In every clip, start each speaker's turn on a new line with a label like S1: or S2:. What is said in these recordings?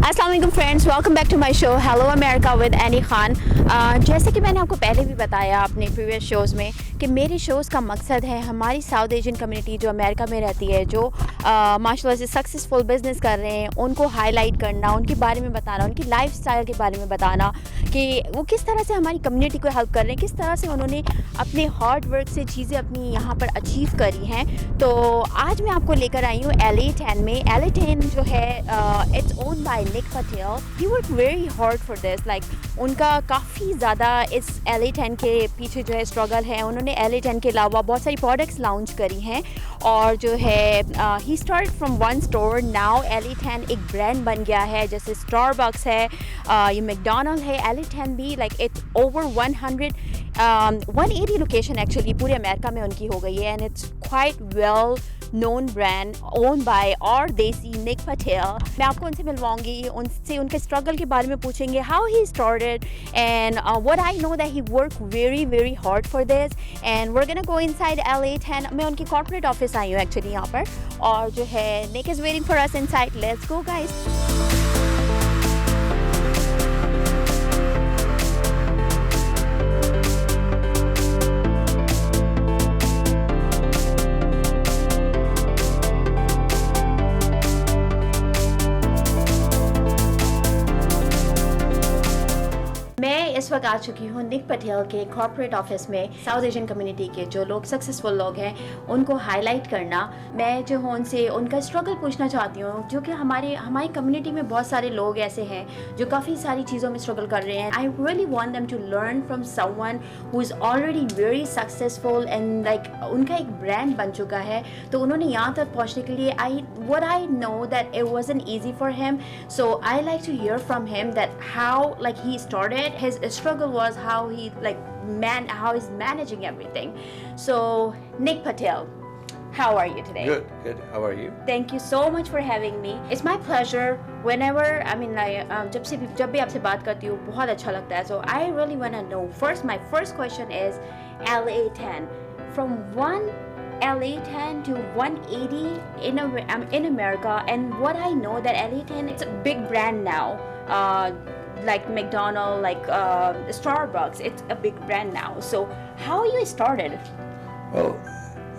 S1: अस्सलाम वालेकुम friends, welcome back to my show hello America with Annie Khan. जैसे कि मैंने आपको पहले भी बताया अपने प्रीवियस शोज़ में कि मेरे शोज़ का मकसद है हमारी साउथ एशियन कम्युनिटी जो अमेरिका में रहती है, जो माशाल्लाह से सक्सेसफुल बिज़नेस कर रहे हैं, उनको हाईलाइट करना, उनके बारे में बताना, उनकी लाइफस्टाइल के बारे में बताना कि वो किस तरह से हमारी कम्युनिटी को हेल्प कर रहे हैं, किस तरह से उन्होंने अपने हार्ड वर्क से चीज़ें अपनी यहाँ पर अचीव करी हैं। तो आज मैं आपको लेकर आई हूँ LA10 में। LA10 जो है it's own by Nick Patel. He work very hard for this, like उनका काफ़ी ज़्यादा इस LA10 के पीछे जो है स्ट्रगल है। उन्होंने LA10 के अलावा बहुत सारी प्रोडक्ट्स लॉन्च करी हैं और जो है ही start from one store, now LA10 एक ब्रांड बन गया है। जैसे स्टारबक्स है, ये मैकडोनल्ड है, LA10 भी like it's over 180 location actually पूरे अमेरिका में उनकी हो गई है। And it's quite well known brand own by और देसी निक पटेल। मैं आपको उनसे मिलवाऊंगी, उनसे उनके स्ट्रगल के बारे में पूछेंगे, how he started and what I know that he work very hard for this. And we are gonna go inside LA10। मैं उनकी कॉर्पोरेट ऑफिस आई हूँ एक्चुअली यहाँ पर, और जो है Nick is waiting for us inside. Let's go guys. इस वक्त आ चुकी हूँ निक पटेल के कॉर्पोरेट ऑफिस में। साउथ एशियन कम्युनिटी के जो लोग सक्सेसफुल लोग हैं उनको हाईलाइट करना, मैं जो हूँ उनसे उनका स्ट्रगल पूछना चाहती हूँ, जो कि हमारी कम्युनिटी में बहुत सारे लोग ऐसे हैं जो काफ़ी सारी चीज़ों में स्ट्रगल कर रहे हैं। I really want them to learn from someone who is already very successful and like उनका एक ब्रांड बन चुका है। तो उन्होंने यहाँ तक पहुँचने के लिए I know that it wasn't easy for him, so I like to hear from him that how like he started, his struggle was how he how he's managing everything. So Nick Patel, how are you today?
S2: Good. How are you?
S1: Thank you so much for having me. It's my pleasure. Whenever जब भी आपसे बात करती हूँ बहुत अच्छा लगता है. So I really want to know. My first question is LA10. From one LA10 to 180 in America, and what I know that LA10 it's a big brand now. Like McDonald's, like Starbucks, it's a big brand now. So how you started?
S2: Well,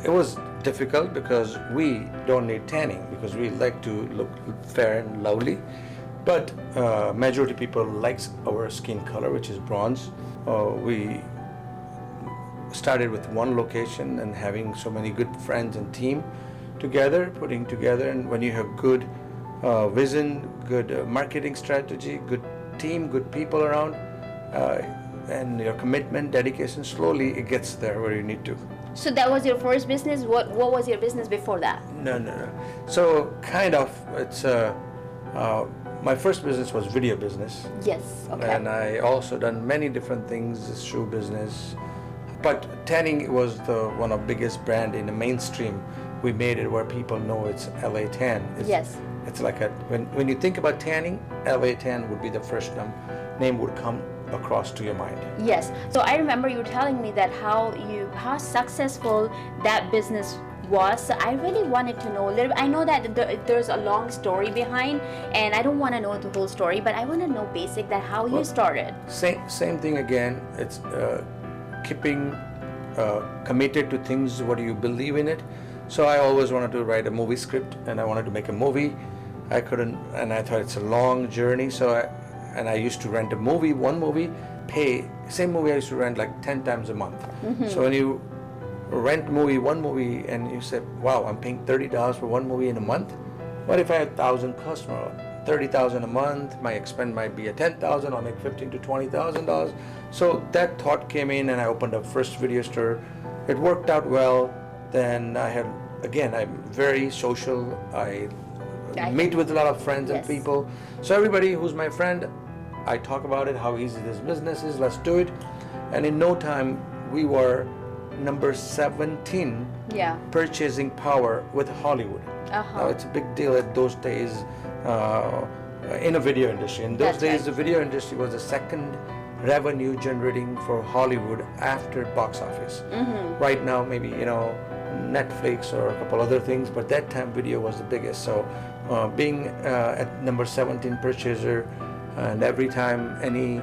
S2: it was difficult because we don't need tanning because we like to look fair and lovely. But majority people likes our skin color, which is bronze. We started with one location and having so many good friends and team together, putting together. And when you have good vision, good marketing strategy, good team, good people around, and your commitment, dedication, slowly it gets there where you need to.
S1: So that was your first business? What was your business before that?
S2: No. So kind of, it's my first business was video business.
S1: Yes, okay.
S2: And I also done many different things, shoe business. But tanning was one of the biggest brand in the mainstream. We made it where people know it's LA10.
S1: Yes.
S2: It's like when you think about tanning, LA10 would be the first name would come across to your mind.
S1: Yes. So I remember you telling me that how successful that business was. So I really wanted to know a little. I know that there's a long story behind, and I don't want to know the whole story, but I want to know basic that how you started.
S2: Same thing again. It's keeping committed to things what you believe in it. So I always wanted to write a movie script and I wanted to make a movie. I couldn't, and I thought it's a long journey. So I used to rent one movie, pay same movie I used to rent like 10 times a month. Mm-hmm. So when you rent one movie and you said, wow, I'm paying $30 for one movie in a month. What if I had 1,000 customers? 30,000 a month, my expense might be at 10,000, I'll make $15,000 to $20,000. So that thought came in and I opened up first video store. It worked out well. Then I'm very social. I meet with a lot of friends and people. So everybody who's my friend, I talk about it, how easy this business is, let's do it. And in no time, we were number 17 purchasing power with Hollywood. Now it's a big deal at those days in a video industry. In those days, the video industry was the second revenue generating for Hollywood after box office. Mm-hmm. Right now, maybe Netflix or a couple other things, but that time video was the biggest. So being at number 17 purchaser, and every time any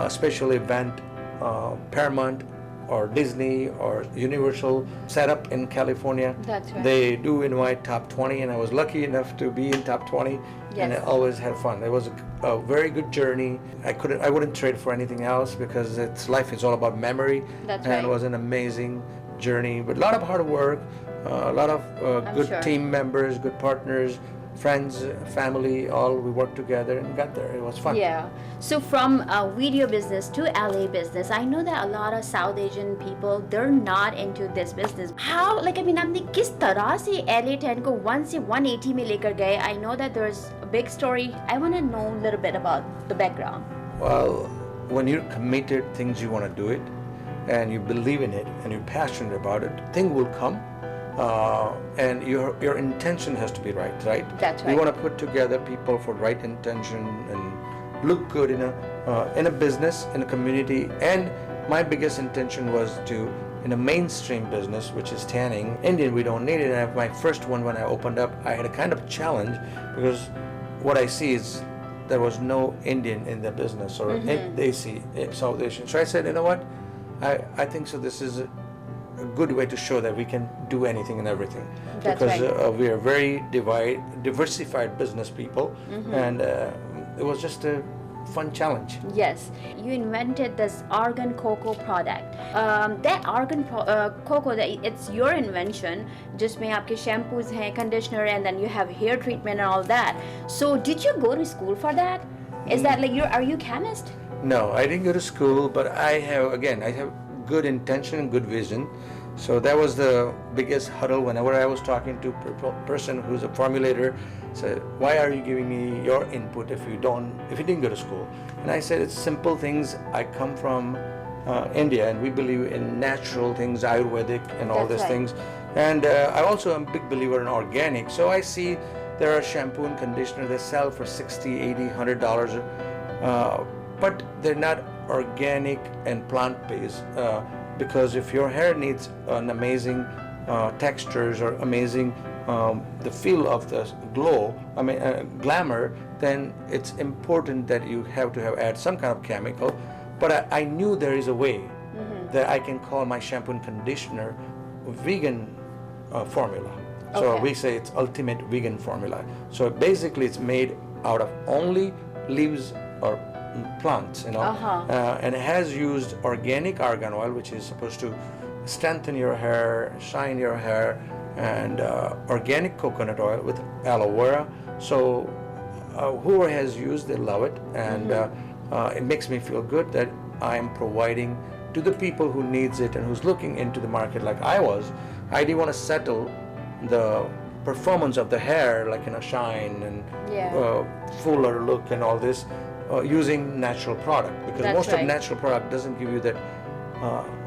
S2: special event, Paramount or Disney or Universal set up in California,
S1: That's right.
S2: they do invite top 20, and I was lucky enough to be in top 20, and I
S1: Yes.
S2: always had fun. It was a very good journey. I wouldn't trade for anything else because life is all about memory.
S1: That's
S2: and
S1: right.
S2: it was an amazing journey, but a lot of hard work, a lot of good
S1: sure.
S2: team members, good partners, friends, family, all we worked together and got there. It was fun.
S1: Yeah. So from video business to LA business, I know that a lot of South Asian people, they're not into this business. How, like, I mean, आपने किस तरह से LA 10 को 1 से 180 में लेकर गए? I know that there's a big story. I want to know a little bit about the background.
S2: Well, when you're committed, things you want to do it, and you believe in it, and you're passionate about it, thing will come. And your intention has to be right.
S1: That's
S2: You
S1: right.
S2: want to put together people for right intention and look good in a business, in a community. And my biggest intention was to, in a mainstream business, which is tanning, Indian, we don't need it. And my first one, when I opened up, I had a kind of challenge because what I see is there was no Indian in the business, or they see South Asian. So I said, you know what? I think so. This is a good way to show that we can do anything and everything.
S1: That's
S2: because
S1: right.
S2: we are very diversified business people, and it was just a fun challenge.
S1: Yes, you invented this argan cocoa product. That argan cocoa, it's your invention. जिसमें आपके shampoos हैं, conditioner, and then you have hair treatment and all that. So did you go to school for that? Is that like are you chemist?
S2: No, I didn't go to school, but I have good intention and good vision. So that was the biggest hurdle whenever I was talking to a person who's a formulator. Said, why are you giving me your input if you didn't go to school? And I said, it's simple things. I come from India, and we believe in natural things, Ayurvedic and all
S1: That's
S2: these
S1: right.
S2: things. And I also am a big believer in organic. So I see there are shampoo and conditioner they sell for $60, $80, $100, but they're not organic and plant-based. Because if your hair needs an amazing textures or amazing the feel of the glow, glamour, then it's important that you have to add some kind of chemical. But I knew there is a way that I can call my shampoo and conditioner vegan formula. So
S1: Okay.
S2: we say it's ultimate vegan formula. So basically it's made out of only leaves or plants, and it has used organic argan oil, which is supposed to strengthen your hair, shine your hair, and organic coconut oil with aloe vera. So whoever has used, they love it, and it makes me feel good that I am providing to the people who needs it and who's looking into the market like I was. I didn't want to settle the performance of the hair, like shine and fuller look and all this, using natural product, because
S1: That's
S2: most
S1: right.
S2: of natural product doesn't give you that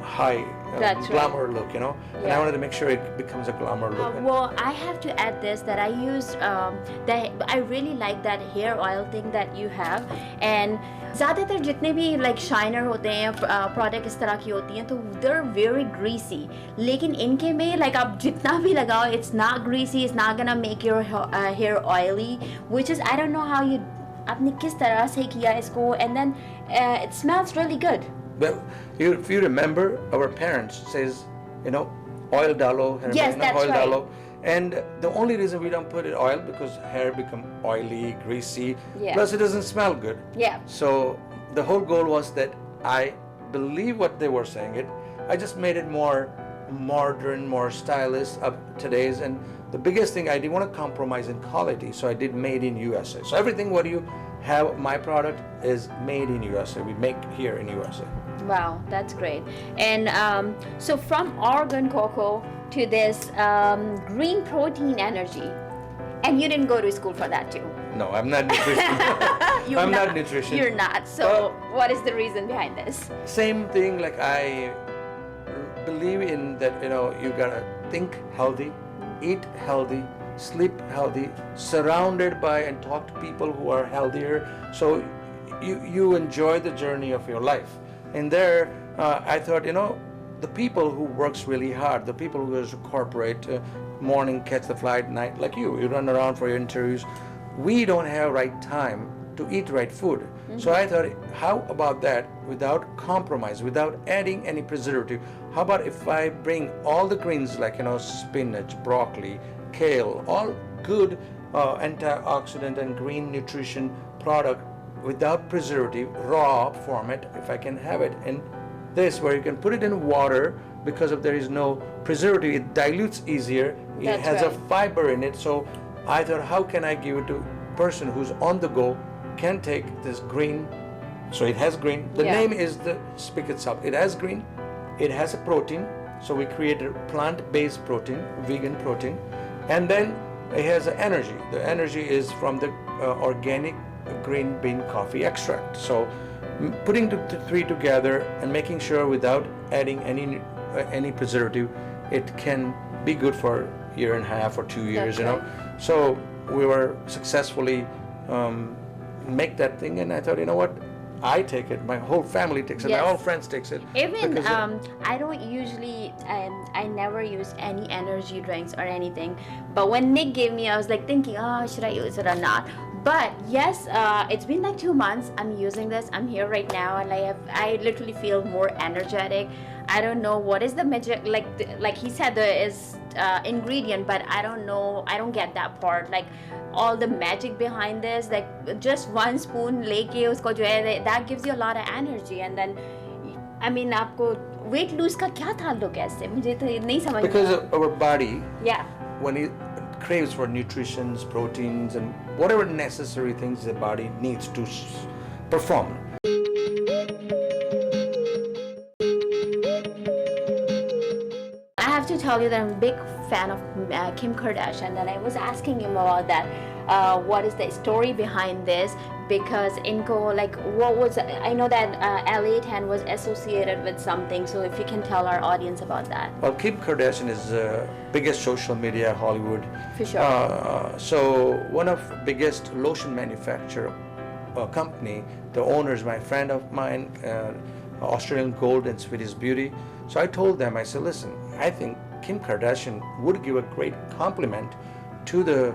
S2: high
S1: That's
S2: glamour look, and
S1: Yeah.
S2: I wanted to make sure it becomes a glamour look.
S1: Well, I have to add this that I used that I really like that hair oil thing that you have, and ज़्यादातर जितने भी like shiner होते हैं product इस तरह की होती हैं तो they're very greasy, लेकिन इनके में like आप जितना भी लगाओ it's not greasy, it's not gonna make your hair oily, which is I don't know how you आपने किस तरह से किया इसको, and then it smells really good.
S2: Well, if you remember, our parents says, oil dalo, hair
S1: Yes, that's
S2: oil
S1: right.
S2: dalo. And the only reason we don't put it oil because hair become oily, greasy,
S1: Yeah.
S2: plus it doesn't smell good.
S1: Yeah.
S2: So the whole goal was that I believe what they were saying it. I just made it more modern, more stylish up today's. And the biggest thing, I didn't want to compromise in quality, so I did made in USA. So everything what you have, my product is made in USA. We make here in USA.
S1: Wow, that's great. And so from argan cocoa to this green protein energy, and you didn't go to school for that too.
S2: No, I'm not nutrition. I'm not nutrition.
S1: You're not. So what is the reason behind this?
S2: Same thing, like I believe in that, you gotta think healthy, eat healthy, sleep healthy, surrounded by and talk to people who are healthier, so you enjoy the journey of your life. And there I thought, the people who works really hard, the people who goes to corporate, morning catch the flight, night, like you run around for your interviews, we don't have right time to eat right food. So I thought, how about that without compromise, without adding any preservative? How about if I bring all the greens like spinach, broccoli, kale, all good antioxidant and green nutrition product without preservative, raw format, if I can have it in this, where you can put it in water, because if there is no preservative, it dilutes easier. It has a fiber in it. So I thought, how can I give it to a person who's on the go, can take this green, so it has green. The name is the speak itself. It has green, it has a protein, so we created plant-based protein, vegan protein, and then it has energy. The energy is from the organic green bean coffee extract. So putting the three together and making sure without adding any preservative, it can be good for a year and a half or 2 years. So we were successfully make that thing, and I thought, what, I take it, my whole family takes it, my whole friends takes it.
S1: Even I don't usually, I never use any energy drinks or anything, but when Nick gave me, I was like thinking, should I use it or not? But yes, it's been like 2 months I'm using this. I'm here right now, and I literally feel more energetic. I don't know what is the magic, like he said there is ingredient, but I don't know, I don't get that part, like all the magic behind this, like just 1 spoon leke usko jo hai, that gives you a lot of energy. And then I mean, आपको weight lose का क्या ताल्लुक है इससे, मुझे तो नहीं समझ में.
S2: Because our body,
S1: yeah,
S2: when it craves for nutritions, proteins, and whatever necessary things the body needs to perform.
S1: I have to tell you that I'm a big fan of Kim Kardashian, and I was asking him about that. What is the story behind this? Because inko, like, what was, I know that LA10 was associated with something, so if you can tell our audience about that.
S2: Well, Kim Kardashian is the biggest social media Hollywood.
S1: For sure.
S2: So one of biggest lotion manufacturer company, the owner is my friend of mine, Australian Gold and Swedish Beauty. So I told them, I said, listen, I think Kim Kardashian would give a great compliment to the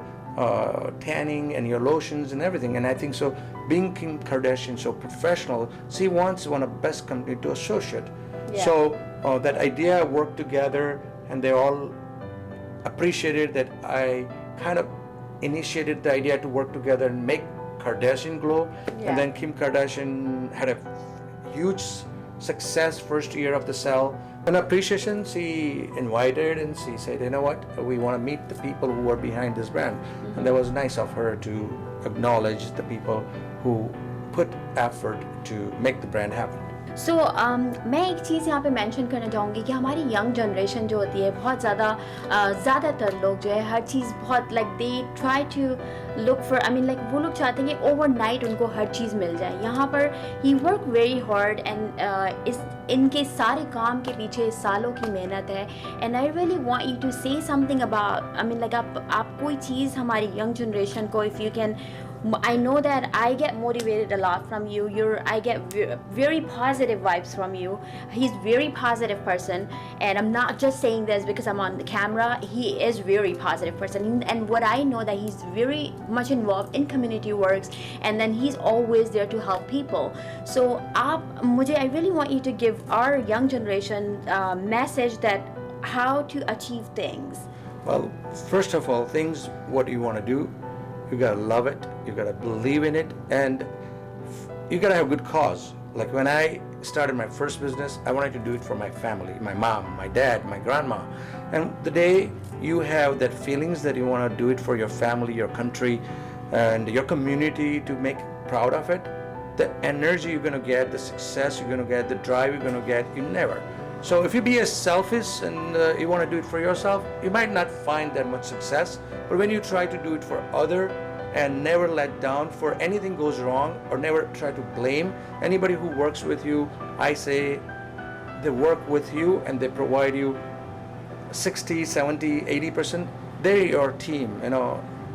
S2: tanning and your lotions and everything. And I think so, being Kim Kardashian so professional, she wants one of the best company to associate.
S1: Yeah.
S2: So that idea worked together, and they all appreciated that I kind of initiated the idea to work together and make Kardashian glow.
S1: Yeah.
S2: And then Kim Kardashian had a huge success first year of the cell. An appreciation, she invited and she said, you know what, we want to meet the people who are behind this brand. Mm-hmm. And that was nice of her to acknowledge the people who put effort to make the brand happen.
S1: So, मैं एक चीज़ यहाँ पे mention करना चाहूँगी कि हमारी young generation जो होती है, बहुत ज़्यादातर लोग जो है हर चीज़ बहुत like they try to look for, I mean like वो लोग चाहते हैं कि overnight उनको हर चीज़ मिल जाए. यहाँ पर he worked very hard, and इनके सारे काम के पीछे सालों की मेहनत है. And I really want you to say something about, I mean like आप कोई चीज़ हमारी young generation को, if you can. I know that I get motivated a lot from you. I get very positive vibes from you. He's very positive person, and I'm not just saying this because I'm on the camera. He is very positive person, and what I know that he's very much involved in community works, and then he's always there to help people. So, I really want you to give our young generation message that how to achieve things.
S2: Well, first of all, things what you want to do, you gotta love it, you gotta believe in it, and you gotta have a good cause. Like when I started my first business, I wanted to do it for my family, my mom, my dad, my grandma. And the day you have that feelings that you want to do it for your family, your country, and your community to make proud of it, the energy you're gonna get, the success you're gonna get, the drive you're gonna get, you never. So if you be as selfish and you want to do it for yourself, you might not find that much success. But when you try to do it for other and never let down for anything goes wrong, or never try to blame anybody who works with you, I say they work with you and they provide you 60, 70, 80%. They're your team,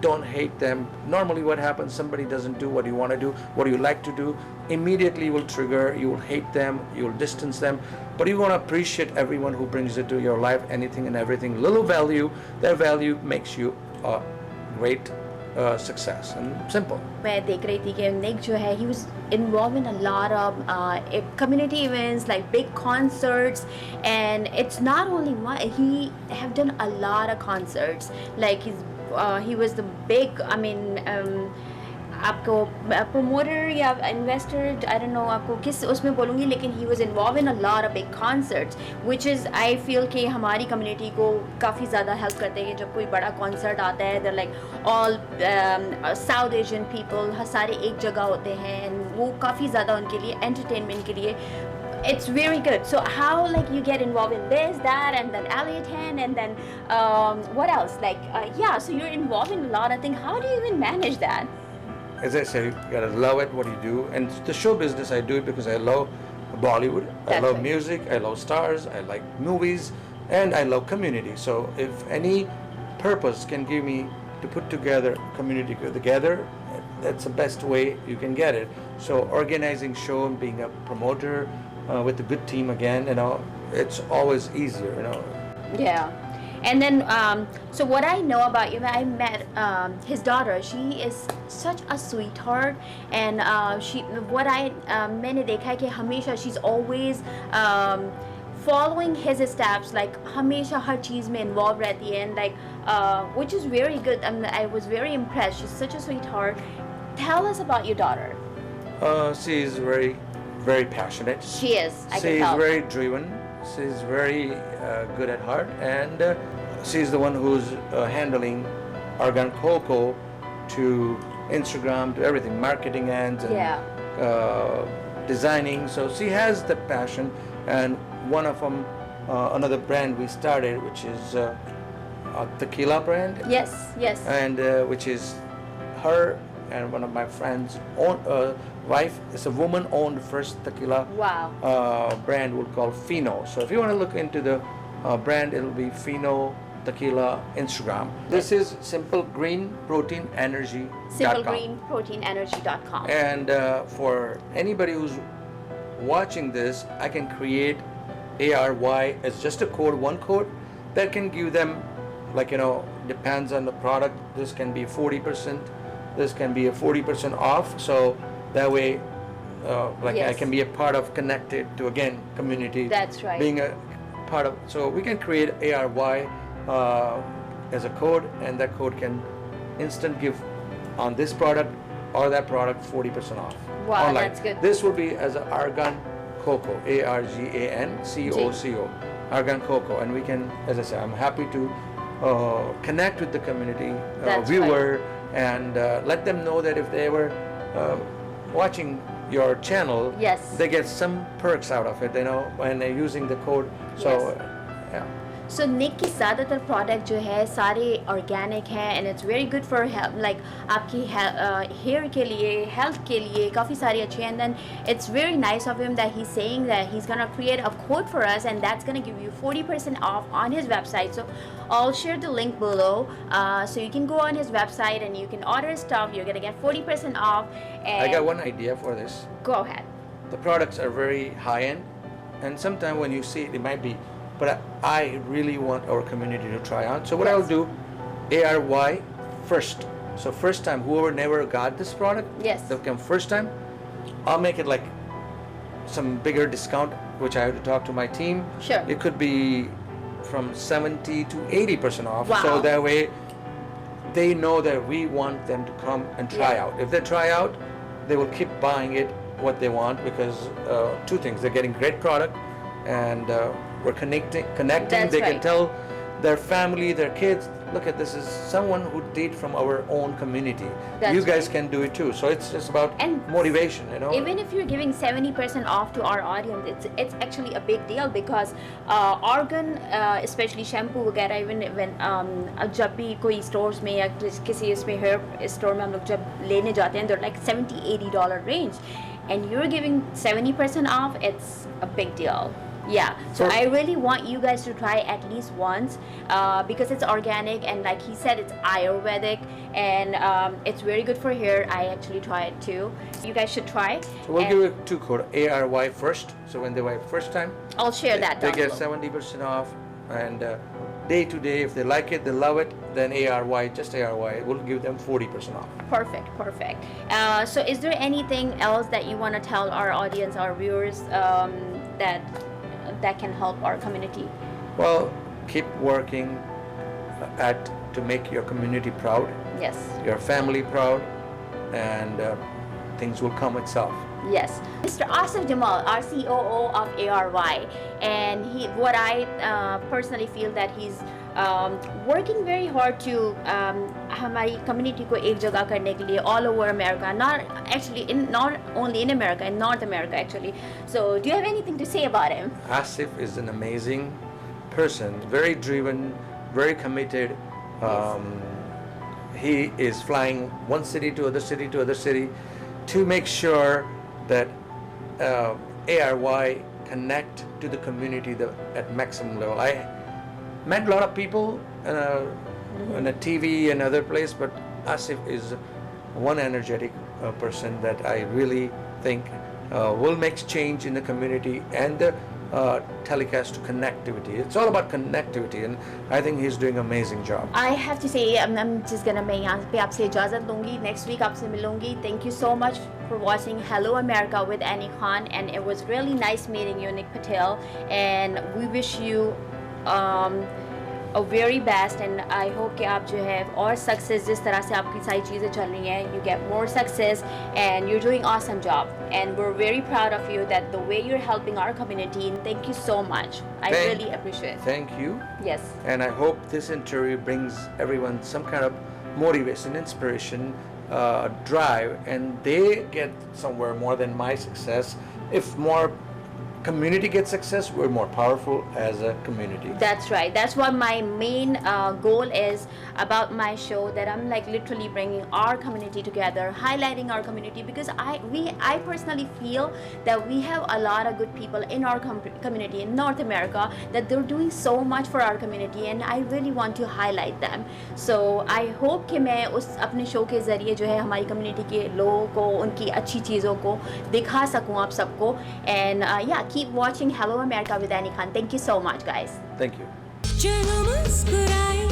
S2: don't hate them. Normally what happens, somebody doesn't do what you want to do, what you like to do, immediately will trigger, you will hate them, you will distance them. But you want to appreciate everyone who brings into your life anything and everything. Little value, their value makes you a great success, and simple.
S1: मैं देख रही थी कि Nick जो है he was involved in a lot of community events like big concerts, and it's not only one, he have done a lot of concerts like he was the big, I mean आपको promoter या investor, I don't know आपको किस उसमें बोलूँगी, लेकिन he was involved in a lot of big concerts, which is I feel कि हमारी community को काफ़ी ज़्यादा help करते हैं जब कोई बड़ा concert आता है. They're like all South Asian people, सारे एक जगह होते हैं, and वो काफ़ी ज़्यादा उनके लिए entertainment के लिए it's very good. So how like you get involved in this, that, and then Elliot and then what else? Like yeah, so you're involved in a lot of things. How do you even manage that?
S2: As I said, you gotta love it, what you do. And the show business, I do it because I love Bollywood, I love music, I love stars, I like movies, and I love community. So if any purpose can give me to put together community together, that's the best way you can get it. So organizing show and being a promoter with a good team again, it's always easier,
S1: Yeah. And then, so what I know about you, I met his daughter. She is such a sweetheart, and what मैंने देखा है कि हमेशा she's always following his steps, like हमेशा हर चीज़ में involved रहती है, and like which is very good. I was very impressed. She's such a sweetheart. Tell us about your daughter.
S2: She is very, very passionate.
S1: She is. I
S2: She
S1: can
S2: is
S1: tell.
S2: very driven. She's very good at heart, and she's the one who's handling Argan Coco to Instagram, to everything, marketing ends and designing. So she has the passion, and one of them, another brand we started, which is a tequila brand.
S1: Yes.
S2: And which is her and one of my friends' own wife. It's a woman-owned first tequila brand we'll call Fino. So if you want to look into the brand, it'll be Fino Tequila Instagram. This is Simple Green Protein Energy.
S1: SimpleGreenProteinEnergy.com.
S2: And for anybody who's watching this, I can create ARY as just a code, one code that can give them, like, depends on the product. This can be 40%. This can be a 40% off. So that way, I can be a part of connected to, again, community.
S1: That's right.
S2: Being a part of, so we can create ARY as a code, and that code can instant give on this product or that product 40% off.
S1: Wow,
S2: online.
S1: that's good.
S2: This will be as a Argan Coco, ARGANCOCO, Argan Coco, and we can, as I said, I'm happy to connect with the community viewer and let them know that if they were watching your channel, they get some perks out of it, when they're using the code. So, yeah.
S1: So Nick की ज़्यादातर product जो है सारे organic हैं, and it's very good for like आपकी hair के लिए, health के लिए काफ़ी सारी अच्छी हैं. And then it's very nice of him that he saying that he is gonna create a code for us, and that's gonna give you 40% off on his website. So I'll share the link below, so you can go on his website and you can order stuff. You're gonna get 40% off. And
S2: I got one idea for this.
S1: Go ahead.
S2: The products are very high end, and sometimes when you see it, it might be, but I really want our community to try out. So what I'll do, ARY first. So first time, whoever never got this product, they'll come first time. I'll make it like some bigger discount, which I have to talk to my team.
S1: Sure.
S2: It could be from 70 to 80% off.
S1: Wow.
S2: So that way they know that we want them to come and try out. If they try out, they will keep buying it what they want, because two things: they're getting great product, and we're connecting.
S1: That's
S2: They
S1: right.
S2: can tell their family, their kids, look at this is someone who did from our own community.
S1: That's
S2: You guys
S1: right.
S2: can do it too. So it's just about
S1: And
S2: motivation,
S1: Even if you're giving 70% off to our audience, it's actually a big deal, because organ, especially shampoo वगैरह, even when जब भी कोई stores में या किसी इसमें hair store में हम लोग जब लेने जाते हैं, they're like $70-80 range, and you're giving 70% off. It's a big deal. Yeah, so
S2: For-
S1: I really want you guys to try at least once because it's organic and like he said, it's Ayurvedic and it's very good for hair. I actually try it too. You guys should try.
S2: So we'll
S1: And
S2: give it 2 code ARY first. So when they buy first time,
S1: I'll share that
S2: they
S1: down
S2: get
S1: below.
S2: 70% off. And day to day, if they like it, they love it, then ARY, just ARY, will give them 40% off.
S1: Perfect, perfect. So is there anything else that you want to tell our audience, our viewers, that can help our community?
S2: Well, keep working to make your community proud,
S1: Yes.
S2: your family proud, and things will come itself.
S1: Yes, Mr. Asif Jamal, our COO of ARY, and what I personally feel that he's working very hard to हमारी community को एक जगह करने के लिए all over America, not only in America, in North America actually. So, do you have anything to say about him?
S2: Asif is an amazing person, very driven, very committed. He is flying one city to other city to other city to make sure that ARY connect to the community at maximum level. I met a lot of people on a TV and other place, but Asif is one energetic person that I really think will make change in the community and the telecast to connectivity. It's all about connectivity, and I think he's doing an amazing job.
S1: I have to say, I'm just gonna मैं यहाँ पे आपसे इजाज़त लूँगी. Next week आपसे मिलूँगी. Thank you so much for watching Hello America with Anny Khan, and it was really nice meeting you, Nick Patel, and we wish you a very best, and I hope कि आप जो है और success जिस तरह से आपकी सारी चीज़ें चल रही हैं, you get more success, and you're doing awesome job, and we're very proud of you that the way you're helping our community, and thank you so much. I really appreciate it.
S2: Thank you.
S1: Yes.
S2: And I hope this interview brings everyone some kind of motivation, inspiration, drive, and they get somewhere more than my success. If more community gets success, we're more powerful as a community.
S1: That's right. That's what my main goal is about my show, that I'm like literally bringing our community together, highlighting our community, because I personally feel that we have a lot of good people in our community in North America, that they're doing so much for our community, and I really want to highlight them. So I hope कि मैं उस अपने show के ज़रिए जो है हमारी community के लोगों को उनकी अच्छी चीज़ों को दिखा सकूं आप सबको. And yeah, keep watching Hello America with Anny Khan. Thank you so much, guys.
S2: Thank you.
S3: चलो मुस्कुराए